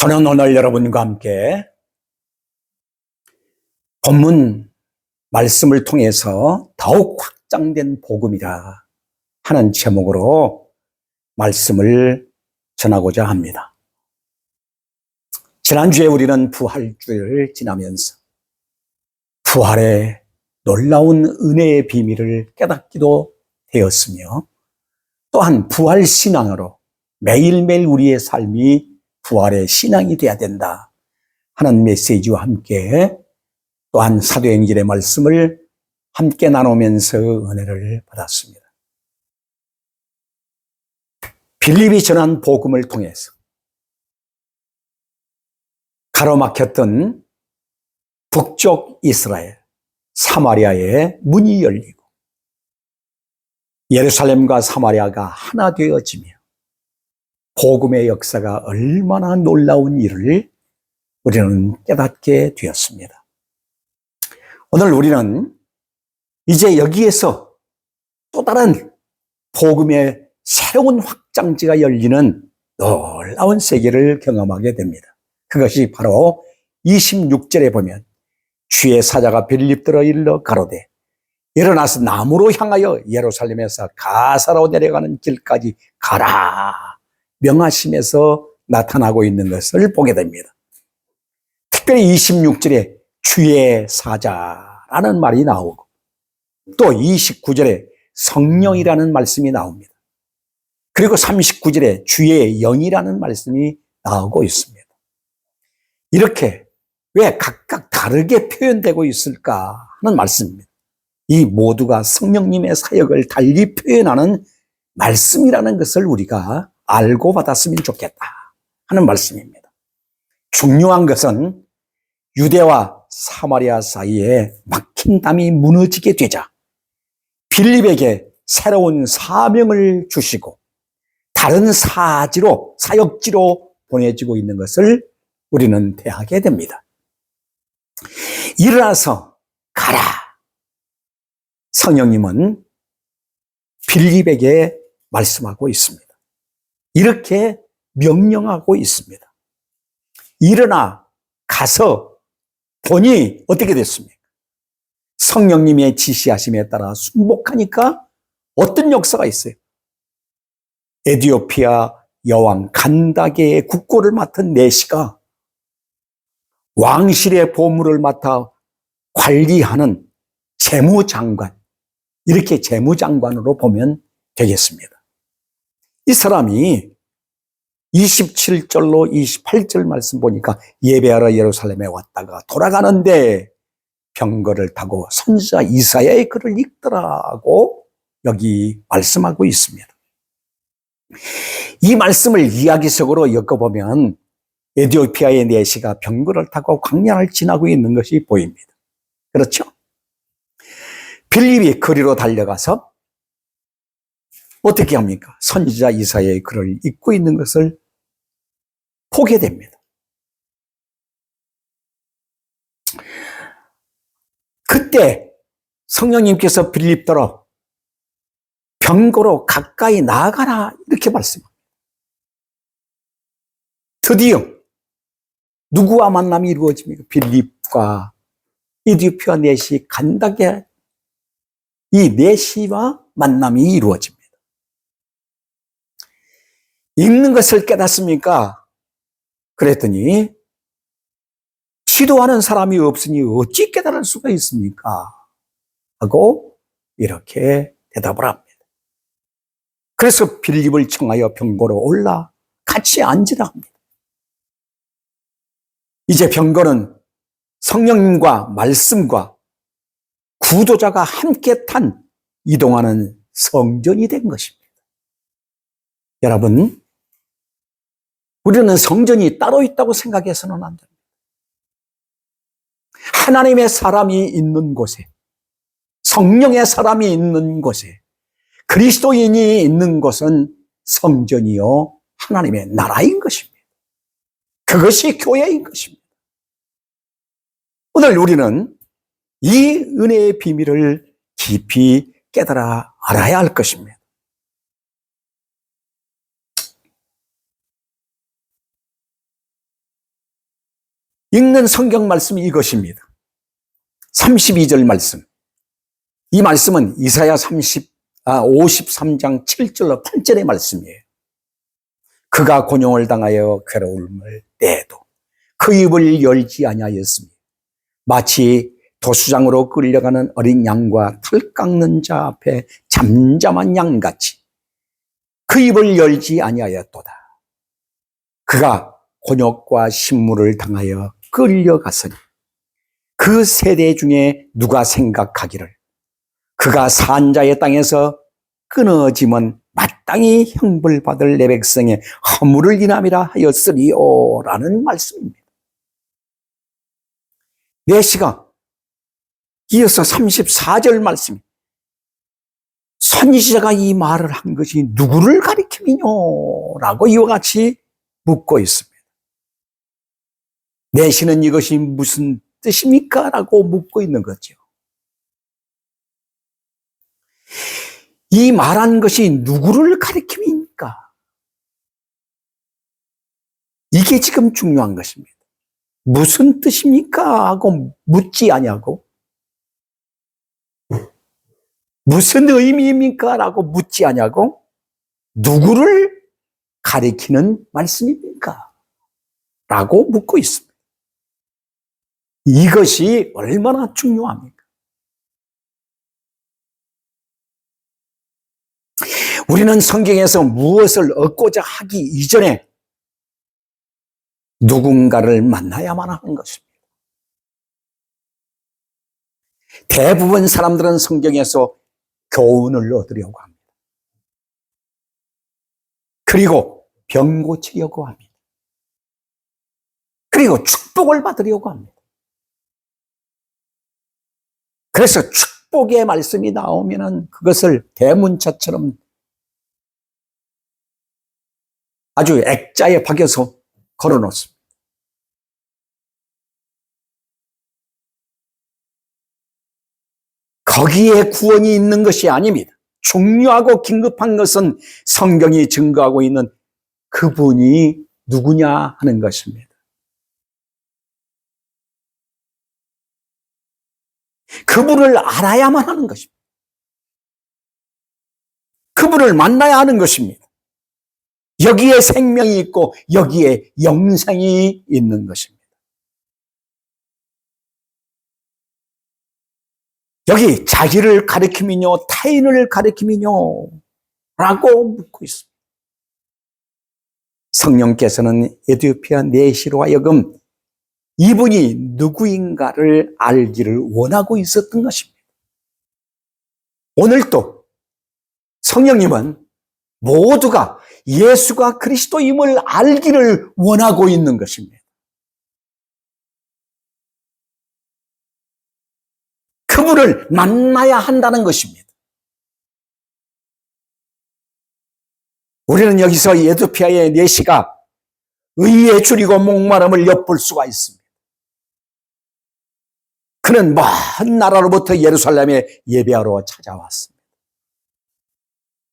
저는 오늘 여러분과 함께 본문 말씀을 통해서 더욱 확장된 복음이라 하는 제목으로 말씀을 전하고자 합니다. 지난주에 우리는 부활주를 지나면서 부활의 놀라운 은혜의 비밀을 깨닫기도 되었으며, 또한 부활 신앙으로 매일매일 우리의 삶이 부활의 신앙이 되어야 된다 하는 메시지와 함께 또한 사도행전의 말씀을 함께 나누면서 은혜를 받았습니다. 빌립이 전한 복음을 통해서 가로막혔던 북쪽 이스라엘, 사마리아의 문이 열리고 예루살렘과 사마리아가 하나 되어지며 복음의 역사가 얼마나 놀라운 일을 우리는 깨닫게 되었습니다. 오늘 우리는 이제 여기에서 또 다른 복음의 새로운 확장지가 열리는 놀라운 세계를 경험하게 됩니다. 그것이 바로 26절에 보면 주의 사자가 빌립들어 일러 가로되 일어나서 남으로 향하여 예루살렘에서 가사로 내려가는 길까지 가라 명하심에서 나타나고 있는 것을 보게 됩니다. 특별히 26절에 주의 사자라는 말이 나오고 또 29절에 성령이라는 말씀이 나옵니다. 그리고 39절에 주의 영이라는 말씀이 나오고 있습니다. 이렇게 왜 각각 다르게 표현되고 있을까 하는 말씀입니다. 이 모두가 성령님의 사역을 달리 표현하는 말씀이라는 것을 우리가 알고 받았으면 좋겠다 하는 말씀입니다. 중요한 것은 유대와 사마리아 사이에 막힌 담이 무너지게 되자 빌립에게 새로운 사명을 주시고 다른 사역지로 보내지고 있는 것을 우리는 대하게 됩니다. 일어나서 가라. 성령님은 빌립에게 말씀하고 있습니다. 이렇게 명령하고 있습니다. 일어나 가서 보니 어떻게 됐습니까? 성령님의 지시하심에 따라 순복하니까 어떤 역사가 있어요? 에티오피아 여왕 간다게의 국고를 맡은 내시가 왕실의 보물을 맡아 관리하는 재무장관, 이렇게 재무장관으로 보면 되겠습니다. 이 사람이 27절로 28절 말씀 보니까 예배하러 예루살렘에 왔다가 돌아가는데 병거를 타고 선지자 이사야의 글을 읽더라고 여기 말씀하고 있습니다. 이 말씀을 이야기 속으로 엮어보면 에티오피아의 내시가 병거를 타고 광야를 지나고 있는 것이 보입니다. 그렇죠? 빌립이 거리로 달려가서 어떻게 합니까? 선지자 이사야의 글을 읽고 있는 것을 보게 됩니다. 그때 성령님께서 빌립더러 병거로 가까이 나아가라 이렇게 말씀합니다. 드디어 누구와 만남이 이루어집니까? 빌립과 에티오피아 내시 간다게 이 내시와 만남이 이루어집니다. 읽는 것을 깨닫습니까? 그랬더니 지도하는 사람이 없으니 어찌 깨달을 수가 있습니까? 하고 이렇게 대답을 합니다. 그래서 빌립을 청하여 병거로 올라 같이 앉으라 합니다. 이제 병거는 성령님과 말씀과 구도자가 함께 탄 이동하는 성전이 된 것입니다. 여러분, 우리는 성전이 따로 있다고 생각해서는 안 됩니다. 하나님의 사람이 있는 곳에, 성령의 사람이 있는 곳에, 그리스도인이 있는 곳은 성전이요 하나님의 나라인 것입니다. 그것이 교회인 것입니다. 오늘 우리는 이 은혜의 비밀을 깊이 깨달아 알아야 할 것입니다. 읽는 성경 말씀이 이것입니다. 32절 말씀. 이 말씀은 이사야 53장 7절로 8절의 말씀이에요. 그가 곤욕을 당하여 괴로움을 내도 그 입을 열지 아니하였으며 마치 도수장으로 끌려가는 어린 양과 털 깎는 자 앞에 잠잠한 양같이 그 입을 열지 아니하였도다. 그가 곤욕과 신물을 당하여 끌려갔으니 그 세대 중에 누가 생각하기를 그가 산자의 땅에서 끊어지면 마땅히 형벌받을 내 백성의 허물을 인함이라 하였으리요 라는 말씀입니다. 내시가 이어서 34절 말씀, 선지자가 이 말을 한 것이 누구를 가리킴이뇨? 라고 이와 같이 묻고 있습니다. 내시는 이것이 무슨 뜻입니까? 라고 묻고 있는 거죠. 이 말한 것이 누구를 가리킴입니까? 이게 지금 중요한 것입니다. 무슨 뜻입니까? 하고 묻지 아니하고 무슨 의미입니까? 라고 묻지 아니하고 누구를 가리키는 말씀입니까? 라고 묻고 있습니다. 이것이 얼마나 중요합니까? 우리는 성경에서 무엇을 얻고자 하기 이전에 누군가를 만나야만 하는 것입니다. 대부분 사람들은 성경에서 교훈을 얻으려고 합니다. 그리고 병 고치려고 합니다. 그리고 축복을 받으려고 합니다. 그래서 축복의 말씀이 나오면은 그것을 대문자처럼 아주 액자에 박여서 걸어 놓습니다. 거기에 구원이 있는 것이 아닙니다. 중요하고 긴급한 것은 성경이 증거하고 있는 그분이 누구냐 하는 것입니다. 그분을 알아야만 하는 것입니다. 그분을 만나야 하는 것입니다. 여기에 생명이 있고 여기에 영생이 있는 것입니다. 여기 자기를 가리킴이뇨 타인을 가리킴이뇨 라고 묻고 있습니다. 성령께서는 에티오피아 내시로 하여금 이분이 누구인가를 알기를 원하고 있었던 것입니다. 오늘도 성령님은 모두가 예수가 그리스도임을 알기를 원하고 있는 것입니다. 그분을 만나야 한다는 것입니다. 우리는 여기서 에티오피아의 내시가 의에 줄이고 목마름을 엿볼 수가 있습니다. 그는 먼 나라로부터 예루살렘에 예배하러 찾아왔습니다.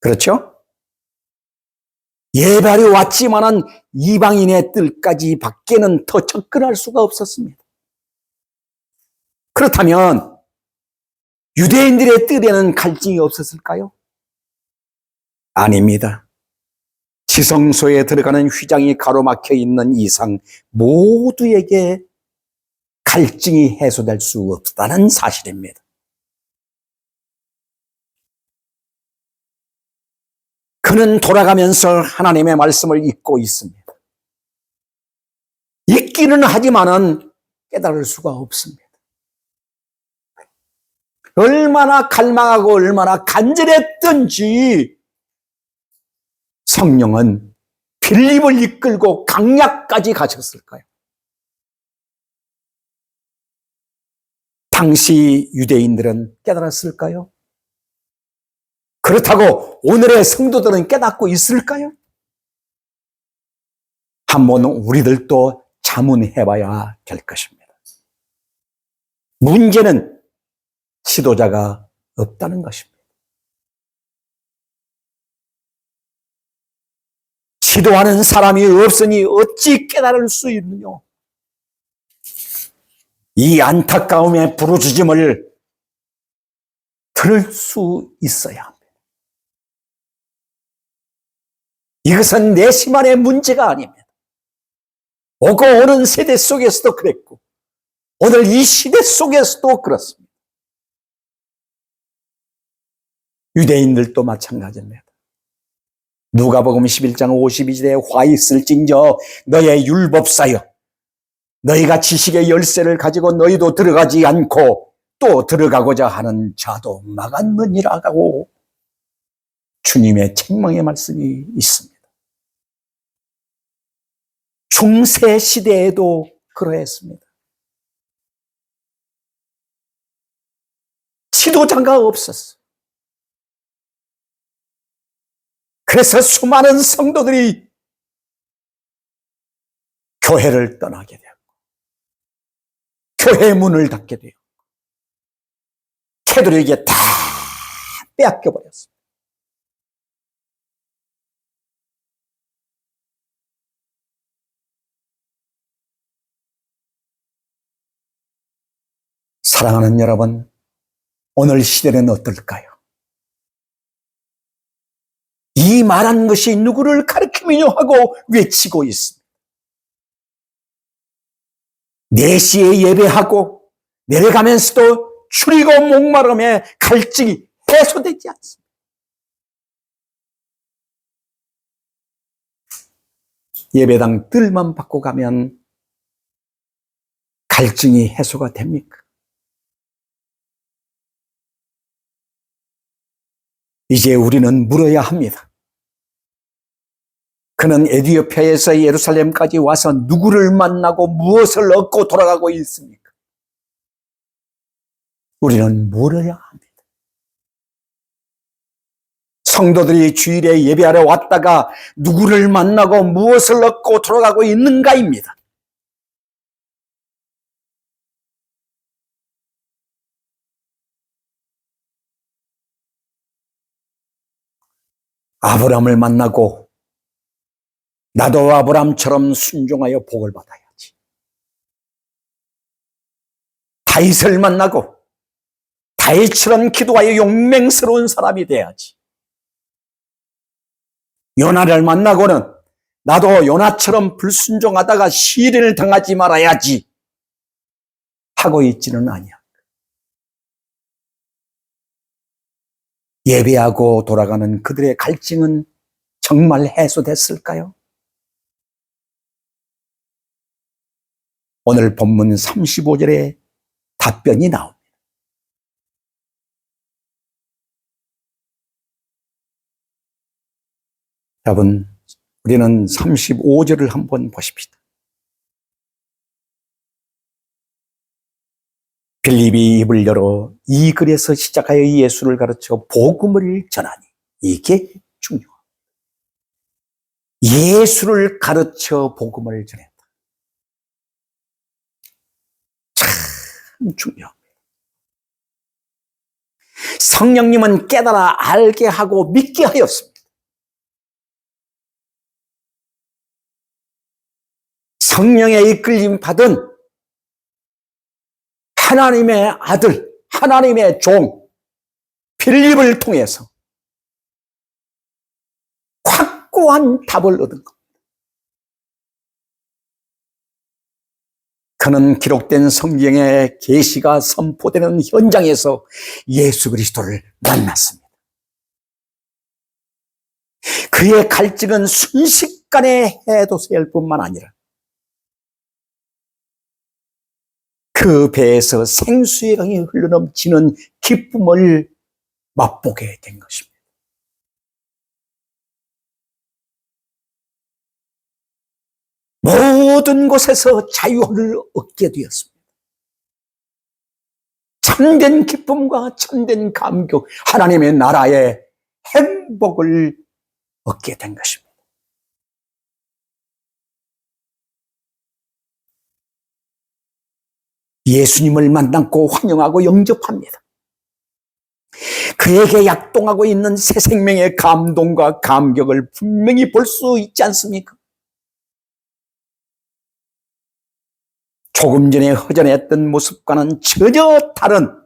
그렇죠? 예배하러 왔지만은 이방인의 뜰까지 밖에는 더 접근할 수가 없었습니다. 그렇다면 유대인들의 뜰에는 갈증이 없었을까요? 아닙니다. 지성소에 들어가는 휘장이 가로막혀 있는 이상 모두에게 갈증이 해소될 수 없다는 사실입니다. 그는 돌아가면서 하나님의 말씀을 읽고 있습니다. 읽기는 하지만은 깨달을 수가 없습니다. 얼마나 갈망하고 얼마나 간절했던지 성령은 빌립을 이끌고 강약까지 가셨을까요? 당시 유대인들은 깨달았을까요? 그렇다고 오늘의 성도들은 깨닫고 있을까요? 한번 우리들도 자문해봐야 될 것입니다. 문제는 지도자가 없다는 것입니다. 지도하는 사람이 없으니 어찌 깨달을 수 있느냐? 이 안타까움의 부르짖음을 들을 수 있어야 합니다. 이것은 내심만의 문제가 아닙니다. 오고 오는 세대 속에서도 그랬고 오늘 이 시대 속에서도 그렇습니다. 유대인들도 마찬가지입니다. 누가복음 11장 52절에 화 있을진저 너의 율법사여 너희가 지식의 열쇠를 가지고 너희도 들어가지 않고 또 들어가고자 하는 자도 막았느니라고 주님의 책망의 말씀이 있습니다. 중세 시대에도 그러했습니다. 지도자가 없었어요. 그래서 수많은 성도들이 교회를 떠나게 되었고 교회 문을 닫게 되었고 캐도릭에게 다 빼앗겨 버렸습니다. 사랑하는 여러분, 오늘 시대는 어떨까요? 이 말한 것이 누구를 가리키며 하고 외치고 있습니다. 4시에 예배하고 내려가면서도 추리고 목마름에 갈증이 해소되지 않습니다. 예배당 뜰만 받고 가면 갈증이 해소가 됩니까? 이제 우리는 물어야 합니다. 그는 에티오피아에서 예루살렘까지 와서 누구를 만나고 무엇을 얻고 돌아가고 있습니까? 우리는 물어야 합니다. 성도들이 주일에 예배하러 왔다가 누구를 만나고 무엇을 얻고 돌아가고 있는가입니다. 아브라함을 만나고 나도 아브라함처럼 순종하여 복을 받아야지. 다윗을 만나고 다윗처럼 기도하여 용맹스러운 사람이 돼야지. 요나를 만나고는 나도 요나처럼 불순종하다가 시련을 당하지 말아야지 하고 있지는 아니야. 예배하고 돌아가는 그들의 갈증은 정말 해소됐을까요? 오늘 본문 35절에 답변이 나옵니다. 여러분, 우리는 35절을 한번 보십시다. 빌립이 입을 열어 이 글에서 시작하여 예수를 가르쳐 복음을 전하니 이게 중요합니다. 예수를 가르쳐 복음을 전했다. 참 중요합니다. 성령님은 깨달아 알게 하고 믿게 하였습니다. 성령의 이끌림 받은 하나님의 아들, 하나님의 종 빌립을 통해서 확고한 답을 얻은 겁니다. 그는 기록된 성경의 계시가 선포되는 현장에서 예수 그리스도를 만났습니다. 그의 갈증은 순식간에 해소될 뿐만 아니라 그 배에서 생수의 강이 흘러넘치는 기쁨을 맛보게 된 것입니다. 모든 곳에서 자유를 얻게 되었습니다. 참된 기쁨과 참된 감격, 하나님의 나라의 행복을 얻게 된 것입니다. 예수님을 만나고 환영하고 영접합니다. 그에게 약동하고 있는 새 생명의 감동과 감격을 분명히 볼 수 있지 않습니까? 조금 전에 허전했던 모습과는 전혀 다른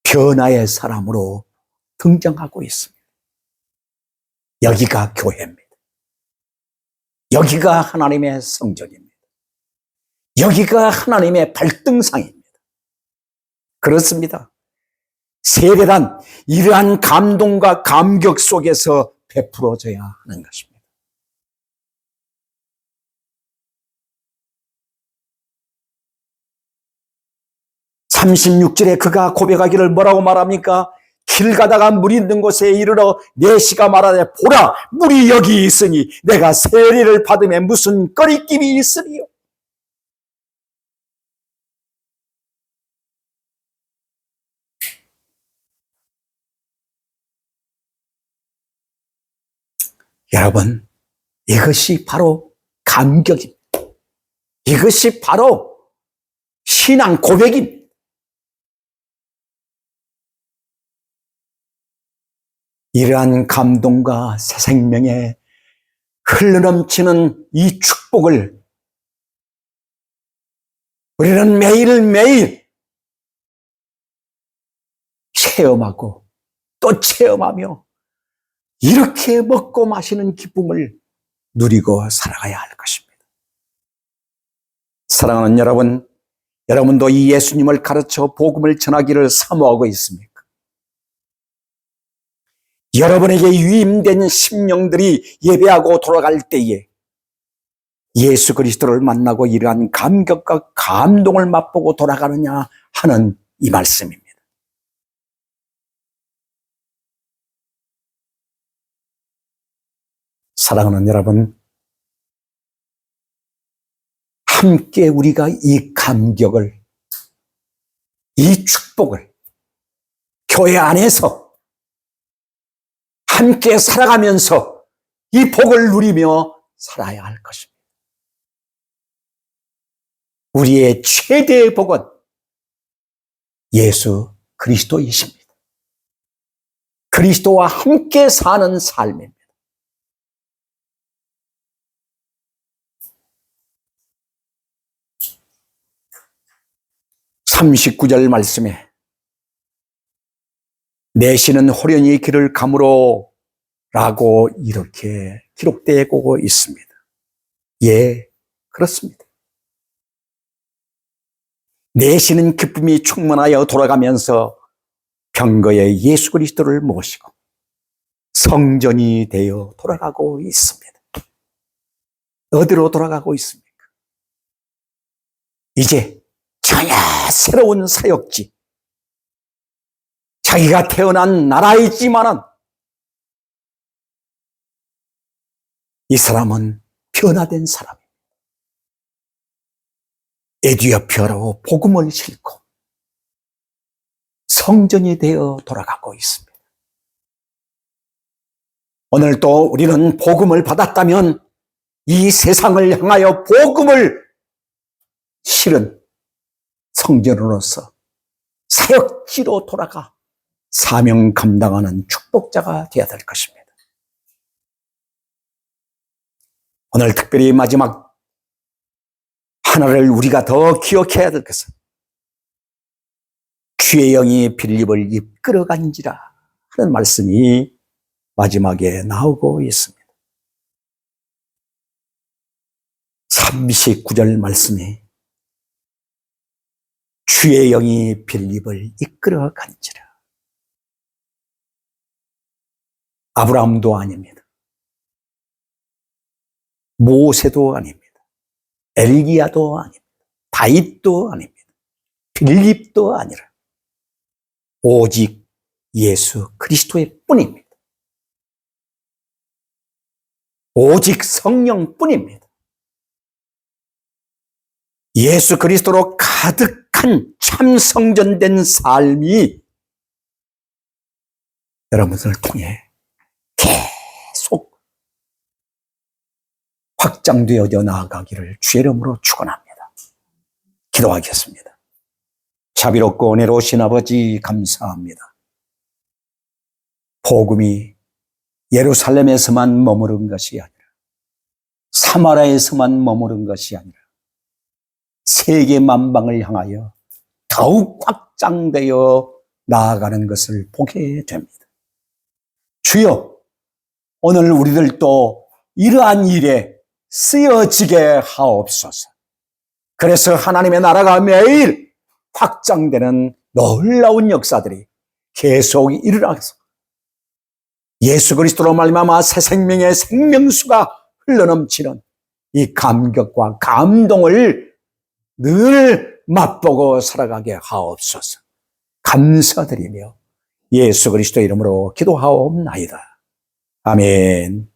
변화의 사람으로 등장하고 있습니다. 여기가 교회입니다. 여기가 하나님의 성전입니다. 여기가 하나님의 발등상입니다. 그렇습니다. 세례란 이러한 감동과 감격 속에서 베풀어져야 하는 것입니다. 36절에 그가 고백하기를 뭐라고 말합니까? 길 가다가 물이 있는 곳에 이르러 내시가 말하되 보라 물이 여기 있으니 내가 세례를 받으면 무슨 꺼리낌이 있으리요. 여러분, 이것이 바로 감격입니다. 이것이 바로 신앙 고백입니다. 이러한 감동과 새 생명에 흘러넘치는 이 축복을 우리는 매일매일 체험하고 또 체험하며 이렇게 먹고 마시는 기쁨을 누리고 살아가야 할 것입니다. 사랑하는 여러분, 여러분도 이 예수님을 가르쳐 복음을 전하기를 사모하고 있습니까? 여러분에게 위임된 심령들이 예배하고 돌아갈 때에 예수 그리스도를 만나고 이러한 감격과 감동을 맛보고 돌아가느냐 하는 이 말씀입니다. 사랑하는 여러분, 함께 우리가 이 감격을, 이 축복을 교회 안에서 함께 살아가면서 이 복을 누리며 살아야 할 것입니다. 우리의 최대의 복은 예수 그리스도이십니다. 그리스도와 함께 사는 삶입니다. (39절) 말씀에 내시는 호련히 길을 가므로 라고 이렇게 기록되고 있습니다. 예, 그렇습니다. 내시는 기쁨이 충만하여 돌아가면서 병거에 예수 그리스도를 모시고 성전이 되어 돌아가고 있습니다. 어디로 돌아가고 있습니까? 이제 전혀 새로운 사역지, 자기가 태어난 나라이지만은 이 사람은 변화된 사람입니다. 에티오피아로 복음을 싣고 성전이 되어 돌아가고 있습니다. 오늘 또 우리는 복음을 받았다면 이 세상을 향하여 복음을 실은 성전으로서 사역지로 돌아가 사명 감당하는 축복자가 되어야 될 것입니다. 오늘 특별히 마지막 하나를 우리가 더 기억해야 될 것은 주의 영이 빌립을 이끌어간지라 하는 말씀이 마지막에 나오고 있습니다. 39절 말씀이 주의 영이 빌립을 이끌어간지라. 아브라함도 아닙니다. 모세도 아닙니다. 엘리야도 아닙니다. 다윗도 아닙니다. 빌립도 아니라 오직 예수 그리스도의 뿐입니다. 오직 성령 뿐입니다. 예수 그리스도로 가득한 참 성전된 삶이 여러분들을 통해 계속 확장되어져 나아가기를 주의 이름으로 축원합니다. 기도하겠습니다. 자비롭고 은혜로우신 아버지 감사합니다. 복음이 예루살렘에서만 머무른 것이 아니라 사마리아에서만 머무른 것이 아니라 세계 만방을 향하여 더욱 확장되어 나아가는 것을 보게 됩니다. 주여, 오늘 우리들도 이러한 일에 쓰여지게 하옵소서. 그래서 하나님의 나라가 매일 확장되는 놀라운 역사들이 계속 일어나서 예수 그리스도로 말미암아 새 생명의 생명수가 흘러넘치는 이 감격과 감동을 늘 맛보고 살아가게 하옵소서. 감사드리며 예수 그리스도 이름으로 기도하옵나이다. 아멘.